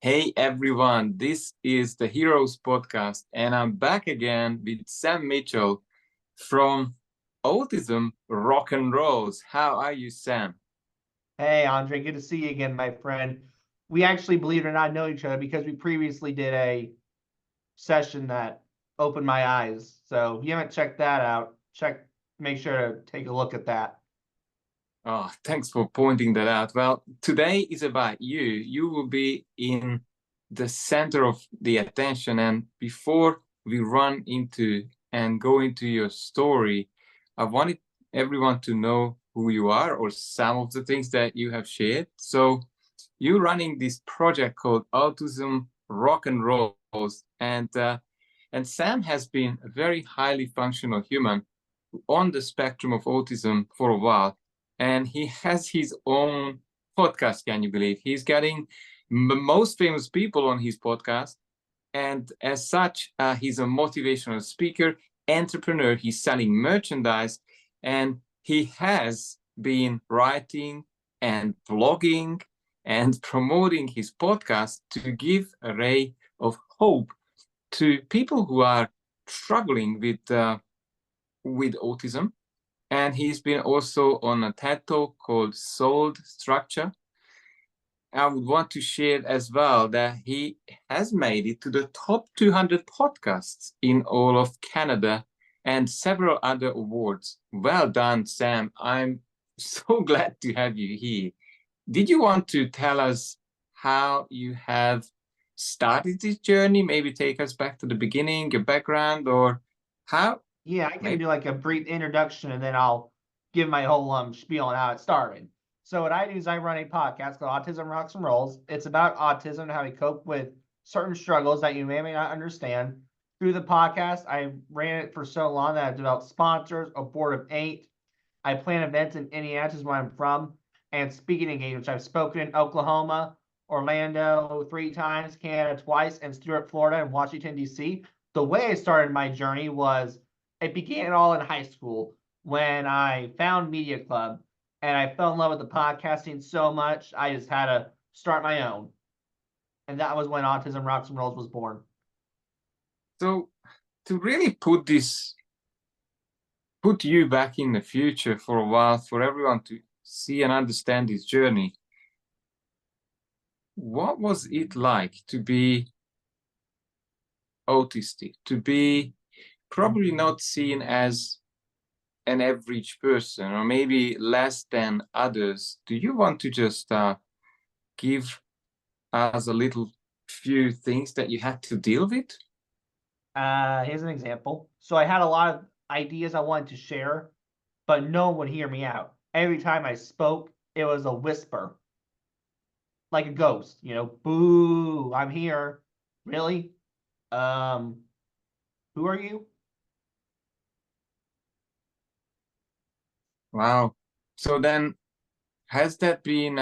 Hey everyone, this is the Heroes Podcast, and I'm back again with Sam Mitchell from Autism Rock and Rolls. How are you, Sam? Hey, Andre, good to see you again, my friend. We actually, believe it or not, know each other because we previously did a session that opened my eyes. So if you haven't checked that out, make sure to take a look at that. Oh, thanks for pointing that out. Well, today is about you. You will be in the center of the attention. And before we run into and go into your story, I wanted everyone to know who you are or some of the things that you have shared. So you're running this project called Autism Rock and Rolls, and Sam has been a very highly functional human on the spectrum of autism for a while, and he has his own podcast. Can you believe he's getting most famous people on his podcast? And as such, he's a motivational speaker, entrepreneur. He's selling merchandise, and he has been writing and blogging and promoting his podcast to give a ray of hope to people who are struggling with autism. And he's been also on a TED Talk called Soul Structure. I would want to share as well that he has made it to the top 200 podcasts in all of Canada and several other awards. Well done, Sam. I'm so glad to have you here. Did you want to tell us how you have started this journey? Maybe take us back to the beginning, your background, or how? Yeah, I can Maybe. do like a brief introduction and then I'll give my whole spiel on how it started. So what I do is I run a podcast called Autism Rocks and Rolls. It's about autism and how we cope with certain struggles that you may or may not understand. Through the podcast, I ran it for so long that I've developed sponsors, a board of 8. I plan events in Indianapolis, where I'm from, and speaking engagements. I've spoken in Oklahoma, Orlando 3 times, Canada twice, and Stuart, Florida, and Washington, D.C. The way I started my journey was it began all in high school when I found Media Club and I fell in love with the podcasting so much, I just had to start my own. And that was when Autism Rocks and Rolls was born. So to really put you back in the future for a while, for everyone to see and understand this journey, what was it like to be autistic, to be probably not seen as an average person or maybe less than others? Do you want to just give us a little few things that you had to deal with? Here's an example. So I had a lot of ideas I wanted to share, but no one would hear me out. Every time I spoke, it was a whisper, like a ghost, boo, I'm here. Really? Um, who are you? Wow. So then, has that been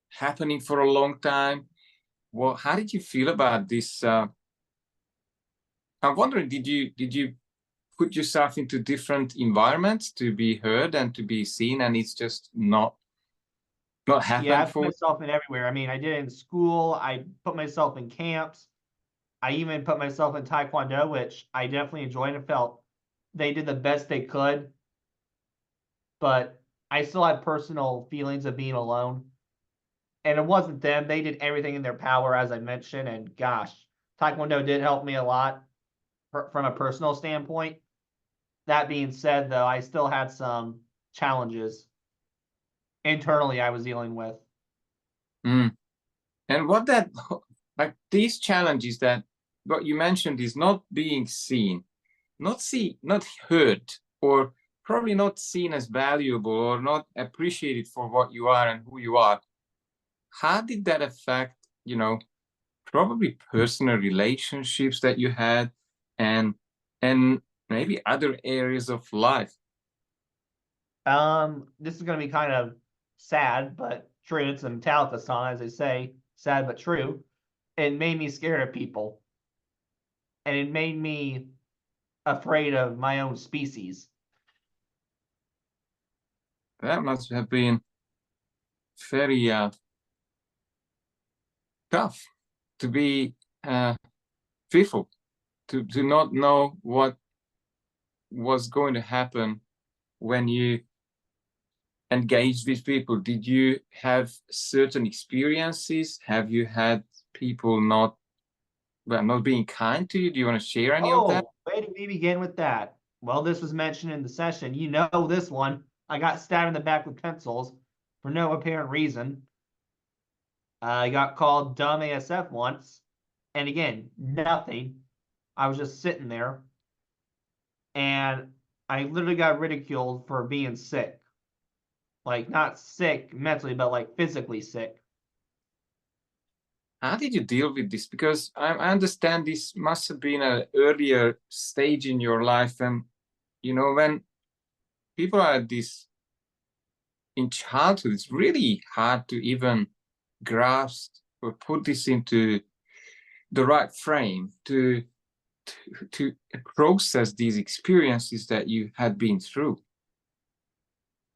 happening for a long time? Well, how did you feel about this? I'm wondering, did you put yourself into different environments to be heard and to be seen, and it's just not Yeah, I happened put for? myself in everywhere. I mean, I did it in school. I put myself in camps. I even put myself in Taekwondo, which I definitely enjoyed and felt they did the best they could, but I still had personal feelings of being alone. And it wasn't them. They did everything in their power, as I mentioned. And gosh, Taekwondo did help me a lot from a personal standpoint. That being said, though, I still had some challenges internally I was dealing with. Mm. And what that like these challenges that what you mentioned is not being seen, not heard, or probably not seen as valuable or not appreciated for what you are and who you are. How did that affect, probably personal relationships that you had and and maybe other areas of life? This is going to be kind of sad, but true. It's a Metallica song, as they say, sad but true. It made me scared of people, and it made me afraid of my own species. That must have been very tough, to be fearful, to not know what was going to happen when you engage with people. Did you have certain experiences? Have you had people not being kind to you? Do you want to share any of that? Oh, where did we begin with that? Well, this was mentioned in the session. You know this one. I got stabbed in the back with pencils for no apparent reason. I got called dumb ASF once. And again, nothing. I was just sitting there. And I literally got ridiculed for being sick. Like, not sick mentally, but like physically sick. How did you deal with this? Because I understand this must have been an earlier stage in your life. And, when people are at this in childhood, it's really hard to even grasp or put this into the right frame to process these experiences that you had been through.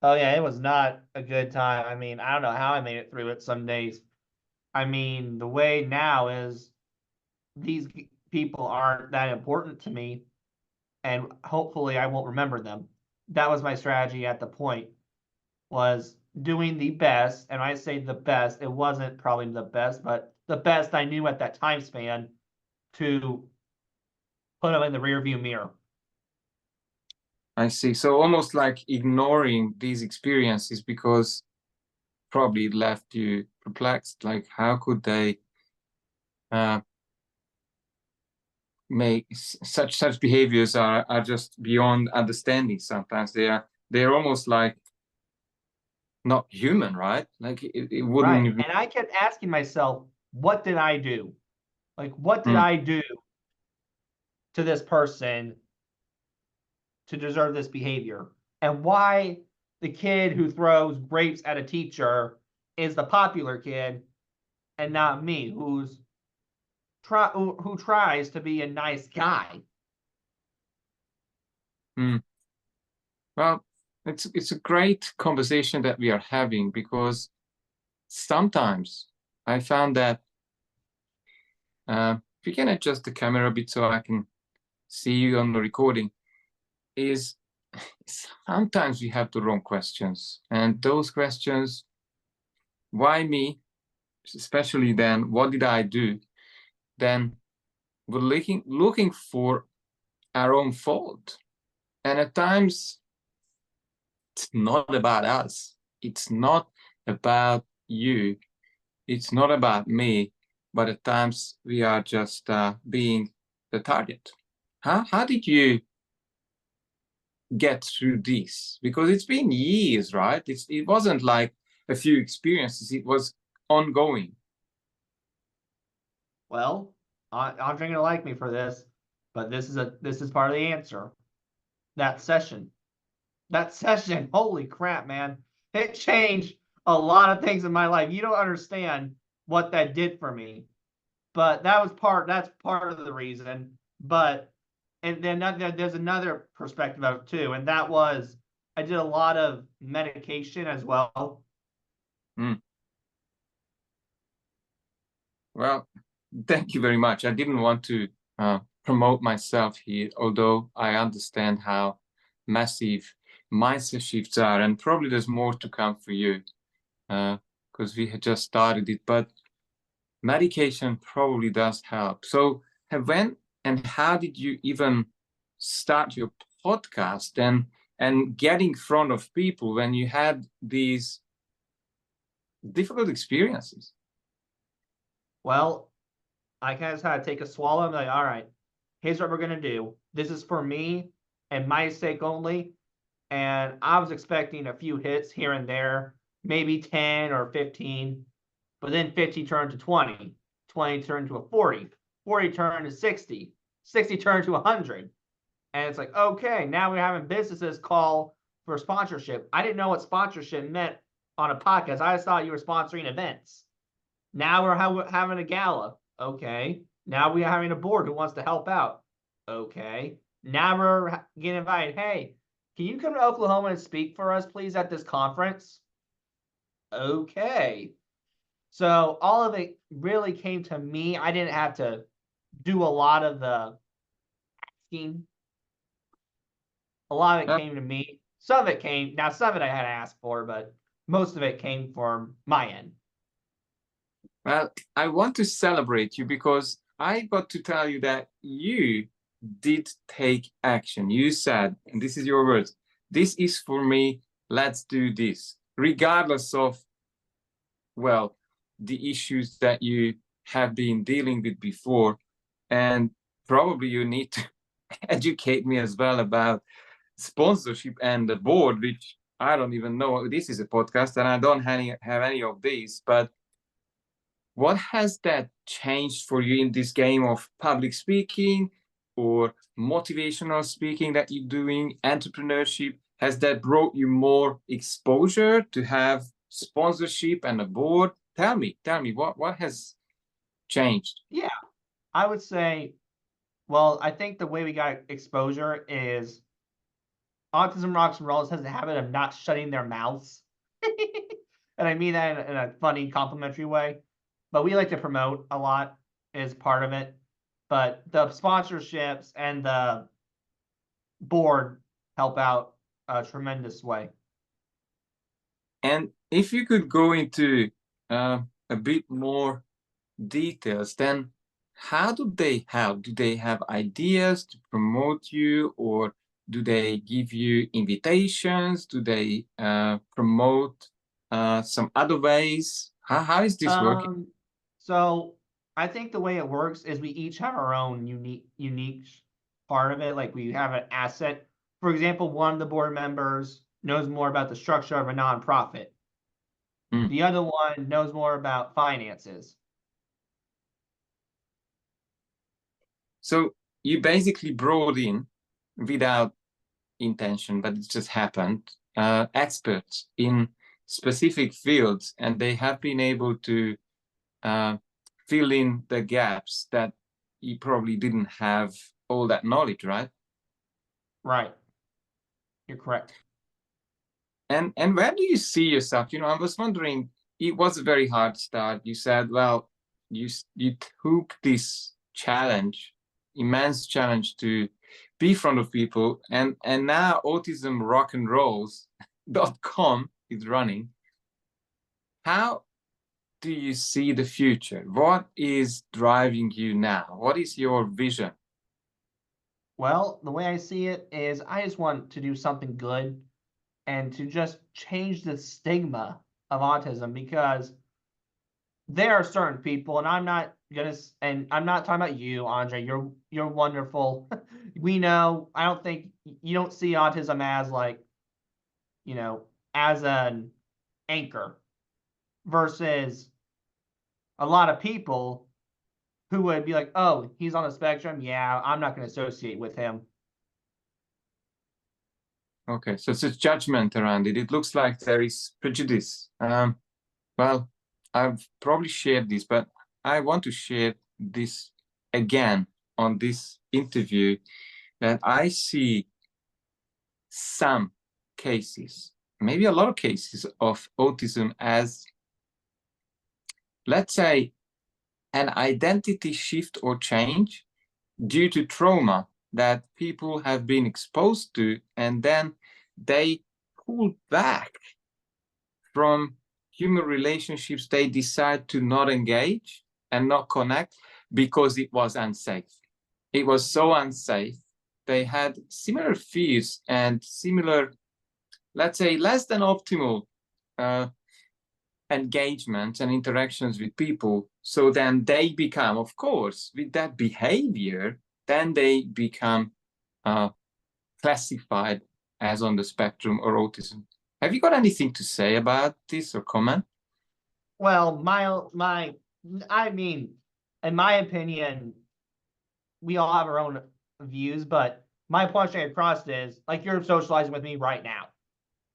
Oh, yeah, it was not a good time. I mean, I don't know how I made it through it some days. I mean, the way now is these people aren't that important to me, and hopefully I won't remember them. That was my strategy at the point, was doing the best, and I say the best, it wasn't probably the best, but the best I knew at that time span to put them in the rearview mirror. I see. So almost like ignoring these experiences because probably it left you perplexed. Like, how could they make such behaviors are just beyond understanding? Sometimes they're almost like not human, right? Like it wouldn't Right. even. And I kept asking myself, what did I do? Like, what did Mm, I do to this person to deserve this behavior? And why the kid who throws grapes at a teacher is the popular kid and not me, who tries to be a nice guy. mm. Well, it's a great conversation that we are having, because sometimes I found that if you can adjust the camera a bit so I can see you on the recording, is sometimes we have the wrong questions. And those questions, why me? Especially then, what did I do? Then we're looking for our own fault. And at times, it's not about us. It's not about you. It's not about me. But at times, we are just being the target. How did you get through this? Because it's been years, right? It wasn't like a few experiences. It was ongoing. Well, Andre gonna like me for this, but this is part of the answer. That session. That session, holy crap, man. It changed a lot of things in my life. You don't understand what that did for me. But that's part of the reason. But and then there's another perspective of it too, and that was I did a lot of medication as well. Mm. Well, thank you very much. I didn't want to promote myself here, although I understand how massive mindset shifts are, and probably there's more to come for you because we had just started it. But medication probably does help. So, when and how did you even start your podcast and get in front of people when you had these difficult experiences? Well, I kind of had to take a swallow and be like, all right, here's what we're gonna do. This is for me and my sake only. And I was expecting a few hits here and there, maybe 10 or 15, but then 50 turned to 20, 20 turned to a 40, 40 turned to 60, 60 turned to 100. And it's like, okay, now we're having businesses call for sponsorship. I didn't know what sponsorship meant on a podcast. I just thought you were sponsoring events. Now we're having a gala. Okay. Now we're having a board who wants to help out. Okay. Now we're getting invited. Hey, can you come to Oklahoma and speak for us, please, at this conference? Okay. So all of it really came to me. I didn't have to do a lot of the asking. A lot of it Uh, came to me. Some of it came, now some of it I had to ask for, but most of it came from my end. well, I want to celebrate you because I got to tell you that you did take action. You said, and this is your words, this is for me, let's do this, regardless of, well, the issues that you have been dealing with before. And probably you need to educate me as well about sponsorship and the board, which I don't even know. This is a podcast and I don't have any of these, but what has that changed for you in this game of public speaking or motivational speaking that you're doing, entrepreneurship? Has that brought you more exposure to have sponsorship and a board? Tell me what has changed? Yeah, I would say, well, I think the way we got exposure is Autism Rocks and Rolls has a habit of not shutting their mouths. And I mean that in a funny, complimentary way. But we like to promote a lot is part of it. But the sponsorships and the board help out a tremendous way. And if you could go into a bit more details, then how do they help? Do they have ideas to promote you, or do they give you invitations? Do they promote some other ways? How is this working? So I think the way it works is we each have our own unique part of it. Like we have an asset. For example, one of the board members knows more about the structure of a nonprofit. Mm. The other one knows more about finances. So you basically brought in, without intention, but it just happened, experts in specific fields, and they have been able to fill in the gaps that you probably didn't have all that knowledge, right? Right. You're correct. And where do you see yourself? I was wondering, it was a very hard start. You said, well, you took this challenge, immense challenge, to be in front of people, and now Autism Rock and Rolls.com is running. How do you see the future? What is driving you now? What is your vision? Well, the way I see it is I just want to do something good and to just change the stigma of autism, because there are certain people, and I'm not gonna, and I'm not talking about you, Andre. You're wonderful. We know. I don't think you don't see autism as like, as an anchor versus a lot of people who would be like, oh, he's on the spectrum. Yeah, I'm not going to associate with him. Okay, so it's a judgment around it. It looks like there is prejudice. Well, I've probably shared this, but I want to share this again on this interview, that I see some cases, maybe a lot of cases of autism as, let's say, an identity shift or change due to trauma that people have been exposed to, and then they pull back from human relationships. They decide to not engage and not connect because it was unsafe. It was so unsafe. They had similar fears and similar, let's say, less than optimal engagement and interactions with people. So then they become, of course, with that behavior, then they become classified as on the spectrum or autism. Have you got anything to say about this or comment? Well, I mean, in my opinion, we all have our own views, but my point straight across is like you're socializing with me right now.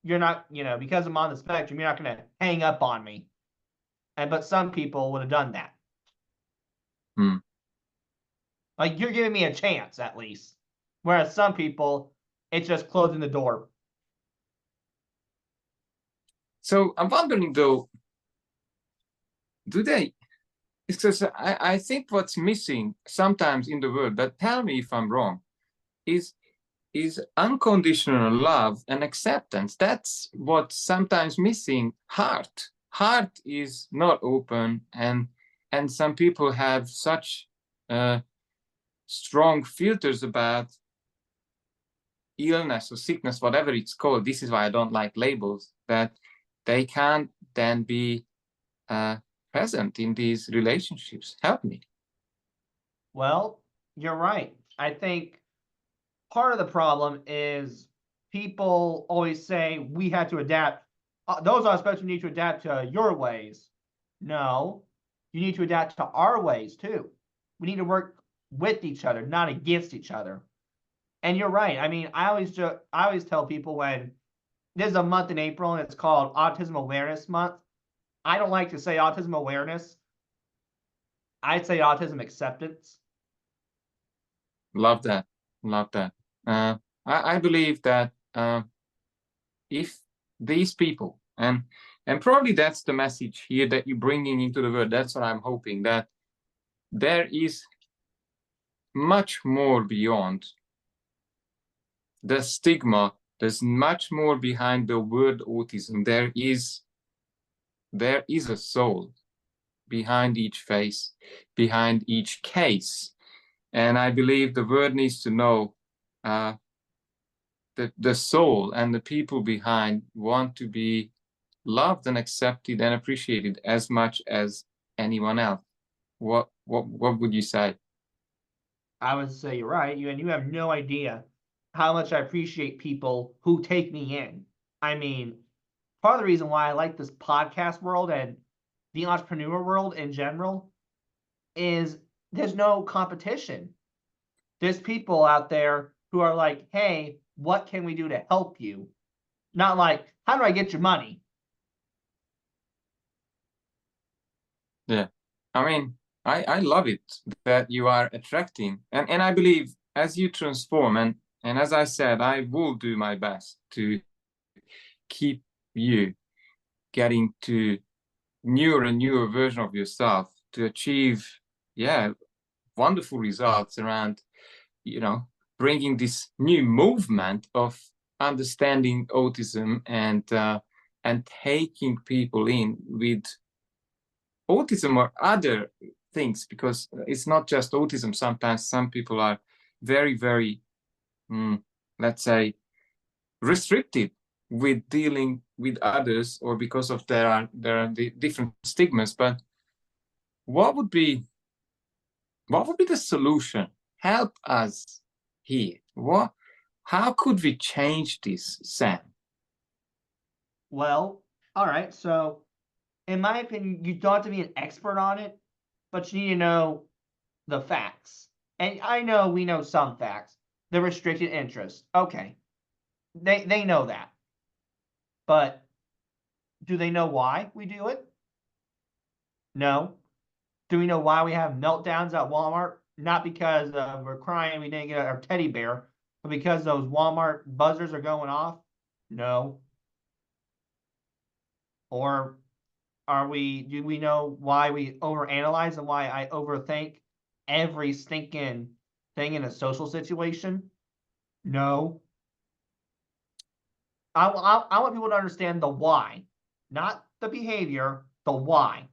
You're not, because I'm on the spectrum, you're not going to hang up on me. But some people would have done that. Hmm. Like you're giving me a chance at least. Whereas some people, it's just closing the door. So I'm wondering though, do they? Because I think what's missing sometimes in the world, but tell me if I'm wrong, is unconditional love and acceptance. That's what's sometimes missing. Heart is not open, and some people have such strong filters about illness or sickness, whatever it's called. This is why I don't like labels, that they can't then be present in these relationships. Help me. Well, you're right. I think part of the problem is people always say we have to adapt. Those are supposed to need to adapt to your ways. No, you need to adapt to our ways too. We need to work with each other, not against each other. And you're right. I mean, I always tell people when there's a month in April and it's called Autism Awareness Month. I don't like to say autism awareness. I'd say autism acceptance. Love that. Love that. I believe that if these people, and probably that's the message here that you're bringing into the world, that's what I'm hoping, that there is much more beyond the stigma. There's much more behind the word autism. There is a soul behind each face, behind each case. And I believe the world needs to know that the soul and the people behind want to be loved and accepted and appreciated as much as anyone else. What would you say? I would say you're right. You have no idea how much I appreciate people who take me in. I mean, part of the reason why I like this podcast world and the entrepreneur world in general is there's no competition. There's people out there who are like, hey, what can we do to help you? Not like, how do I get your money? Yeah. I mean, I love it that you are attracting, and I believe as you transform, and as I said, I will do my best to keep you getting to newer and newer version of yourself to achieve, wonderful results around, bringing this new movement of understanding autism and taking people in with autism or other things, because it's not just autism. Sometimes some people are very, very, let's say, restricted with dealing with others, or because of there are the different stigmas. But what would be the solution? Help us here. How could we change this, Sam? Well, all right. So, in my opinion, you don't have to be an expert on it, but you need to know the facts. And I know we know some facts. The restricted interest. Okay. They know that. But do they know why we do it? No. Do we know why we have meltdowns at Walmart? Not because we're crying we didn't get our teddy bear, but because those Walmart buzzers are going off? No. Or do we know why we overanalyze and why I overthink every stinking thing in a social situation? No. I want people to understand the why, not the behavior, the why.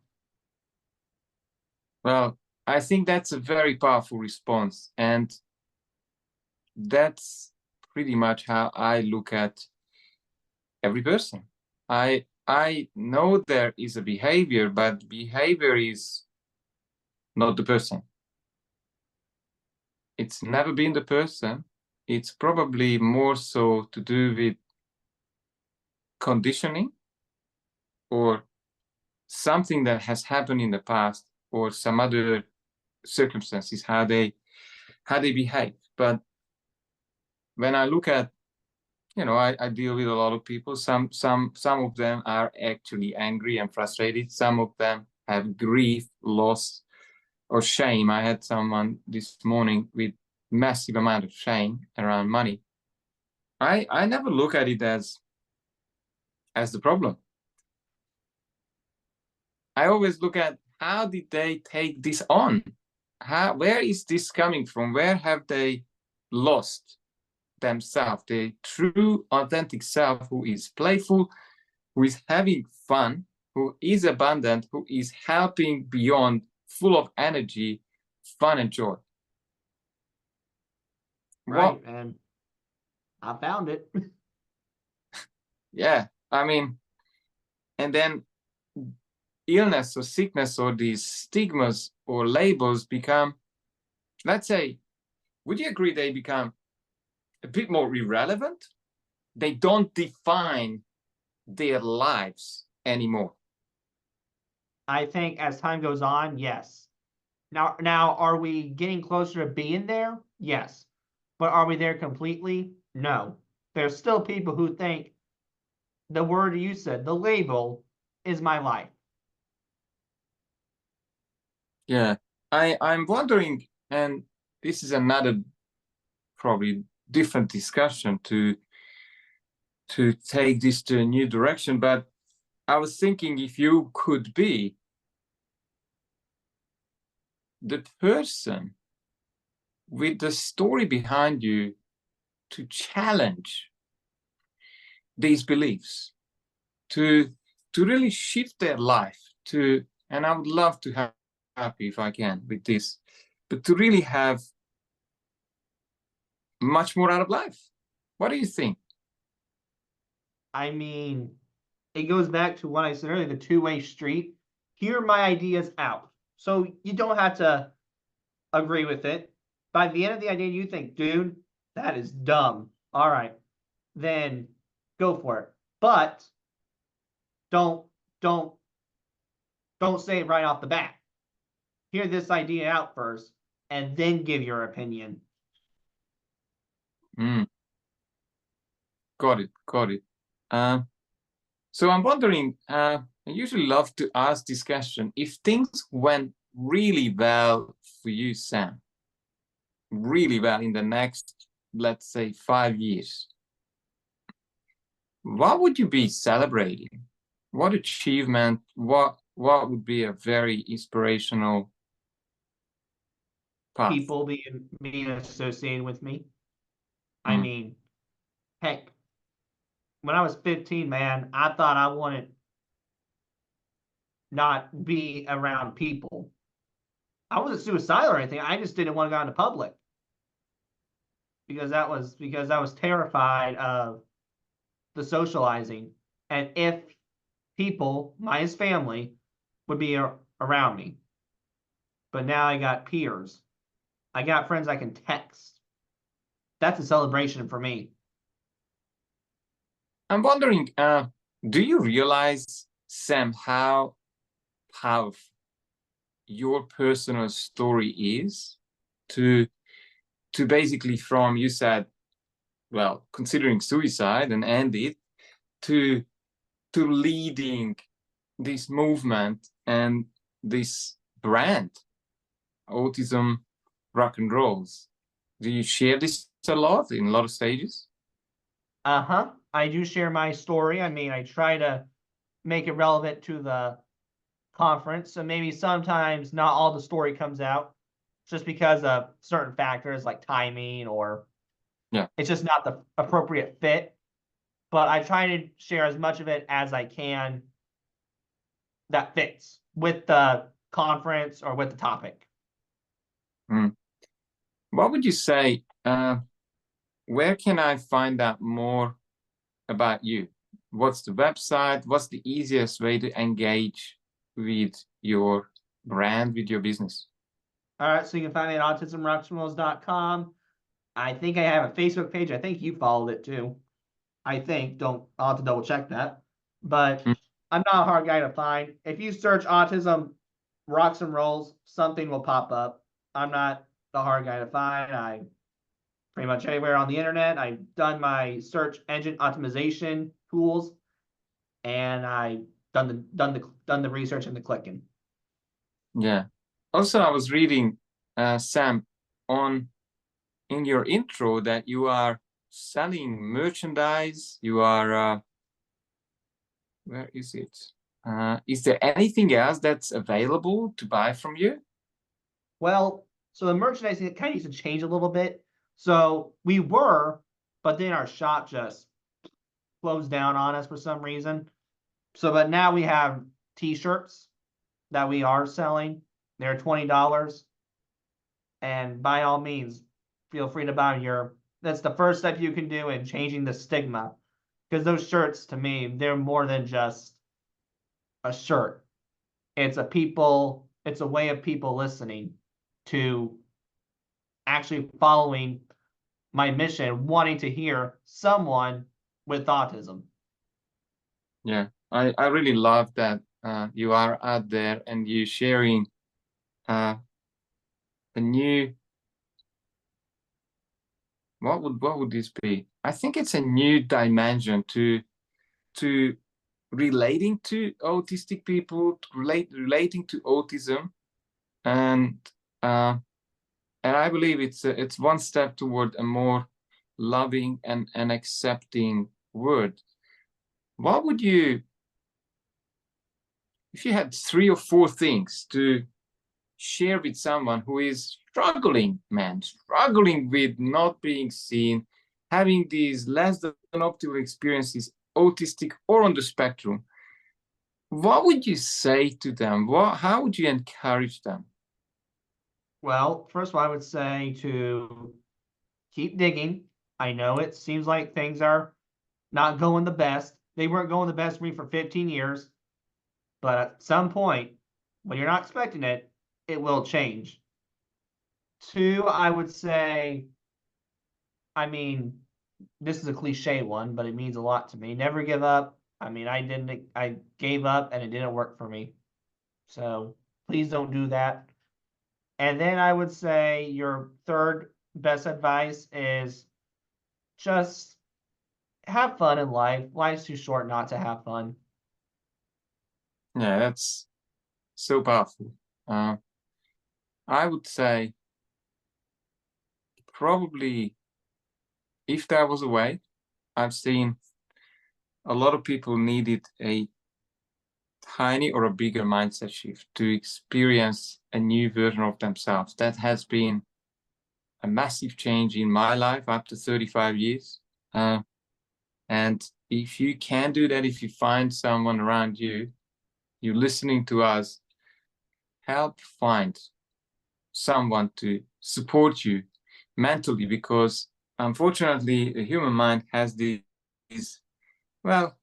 Well, I think that's a very powerful response, and that's pretty much how I look at every person. I know there is a behavior, but behavior is not the person. It's never been the person. It's probably more so to do with conditioning, or something that has happened in the past, or some other circumstances, how they behave. But when I look at, I deal with a lot of people. Some of them are actually angry and frustrated. Some of them have grief, loss, or shame. I had someone this morning with massive amount of shame around money. I never look at it as the problem. I always look at how did they take this on? Where is this coming from? Where have they lost themselves, the true authentic self, who is playful, who is having fun, who is abundant, who is helping beyond, full of energy, fun, and joy? Right, and I found it. Yeah, I mean, and then illness or sickness or these stigmas or labels become, let's say, would you agree they become a bit more irrelevant? They don't define their lives anymore. I think as time goes on, yes. Now, are we getting closer to being there? Yes. But are we there completely? No. There's still people who think the word you said, the label, is my life. Yeah, I'm wondering, and this is another probably different discussion to take this to a new direction, but I was thinking, if you could be the person with the story behind you to challenge these beliefs, to really shift their life, to, and I would love to have happy if I can with this, but to really have much more out of life. What do you think? I mean, it goes back to what I said earlier, the two-way street. Hear my ideas out. So you don't have to agree with it. By the end of the idea, you think, dude, that is dumb. All right, then go for it. But don't don't don't say it right off the bat. Hear this idea out first, and then give your opinion. Got it. So I'm wondering, I usually love to ask this question: if things went really well for you, Sam, really well in the next, let's say, 5 years, what would you be celebrating? What achievement? What would be a very inspirational path? People being associated with me. I mean, heck, when I was 15, man, I thought I wanted not be around people. I wasn't suicidal or anything. I just didn't want to go out into public because I was terrified of the socializing and if people, minus family, would be around me. But now I got peers. I got friends I can text. That's a celebration for me. I'm wondering, do you realize, Sam, how powerful your personal story is to basically, from, you said, well, considering suicide and end it, to leading this movement and this brand, Autism Rock and Rolls? Do you share this a lot in a lot of stages? I do share my story. I mean, I try to make it relevant to the conference. So maybe sometimes not all the story comes out just because of certain factors like timing or it's just not the appropriate fit. But I try to share as much of it as I can that fits with the conference or with the topic. What would you say? Where can I find out more about you? What's the website? What's the easiest way to engage with your brand, with your business? All right, so you can find me at autismrocksandrolls.com. I think I have a Facebook page. I think you followed it too. I think. I'll have to double check that. But I'm not a hard guy to find. If you search Autism Rocks and Rolls, something will pop up. I'm not the hard guy to find. I pretty much anywhere on the internet. I've done my search engine optimization tools, and I've done the research and the clicking. Yeah. Also, I was reading, Sam, in your intro that you are selling merchandise. You are, where is it? Is there anything else that's available to buy from you? Well, so the merchandising kind of needs to change a little bit. So we were, but then our shop just closed down on us for some reason. So, but now we have t-shirts that we are selling. They're $20. And by all means, feel free to buy your, that's the first step you can do in changing the stigma. Because those shirts, to me, they're more than just a shirt. It's a way of people listening to actually following my mission, wanting to hear someone with autism. Yeah, I really love that you are out there and you sharing a new, what would this be? I think it's a new dimension to relating to autistic people, relating to autism, and I believe it's one step toward a more loving and accepting world. What would you, if you had 3 or 4 things to share with someone who is struggling with not being seen, having these less than optimal experiences, autistic or on the spectrum, what would you say to them? How would you encourage them? Well, first of all, I would say to keep digging. I know it seems like things are not going the best. They weren't going the best for me for 15 years. But at some point, when you're not expecting it, it will change. 2, I would say, I mean, this is a cliche one, but it means a lot to me. Never give up. I mean, I gave up and it didn't work for me. So please don't do that. And then I would say your third best advice is just have fun in life. Life's too short not to have fun. Yeah, that's so powerful. I would say probably if there was a way, I've seen a lot of people needed a tiny or a bigger mindset shift to experience a new version of themselves. That has been a massive change in my life after 35 years. And if you can do that, if you find someone around you, you're listening to us, help find someone to support you mentally, because unfortunately the human mind has these, well,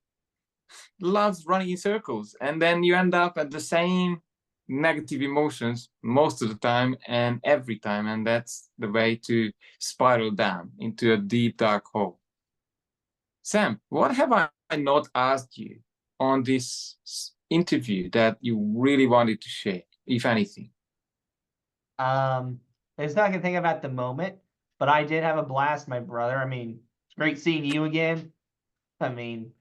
loves running in circles, and then you end up at the same negative emotions most of the time and every time, and that's the way to spiral down into a deep dark hole. Sam, what have I not asked you on this interview that you really wanted to share, if anything? There's not gonna think of at the moment, but I did have a blast, my brother. I mean, it's great seeing you again. I mean,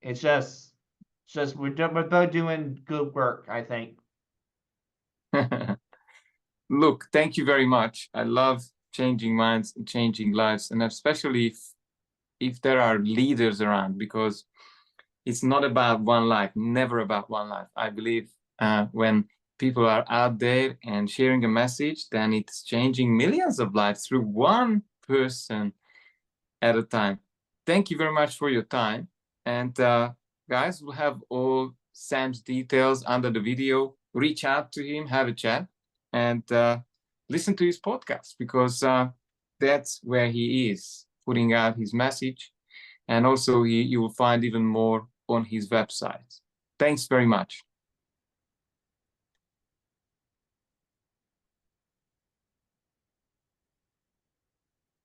it's just we're both doing good work, I think. Look, thank you very much. I love changing minds and changing lives, and especially if there are leaders around, because it's not about one life, never about one life. I believe when people are out there and sharing a message, then it's changing millions of lives through one person at a time. Thank you very much for your time. And guys, we'll have all Sam's details under the video. Reach out to him, have a chat, and listen to his podcast, because that's where he is putting out his message. And also you will find even more on his website. Thanks very much.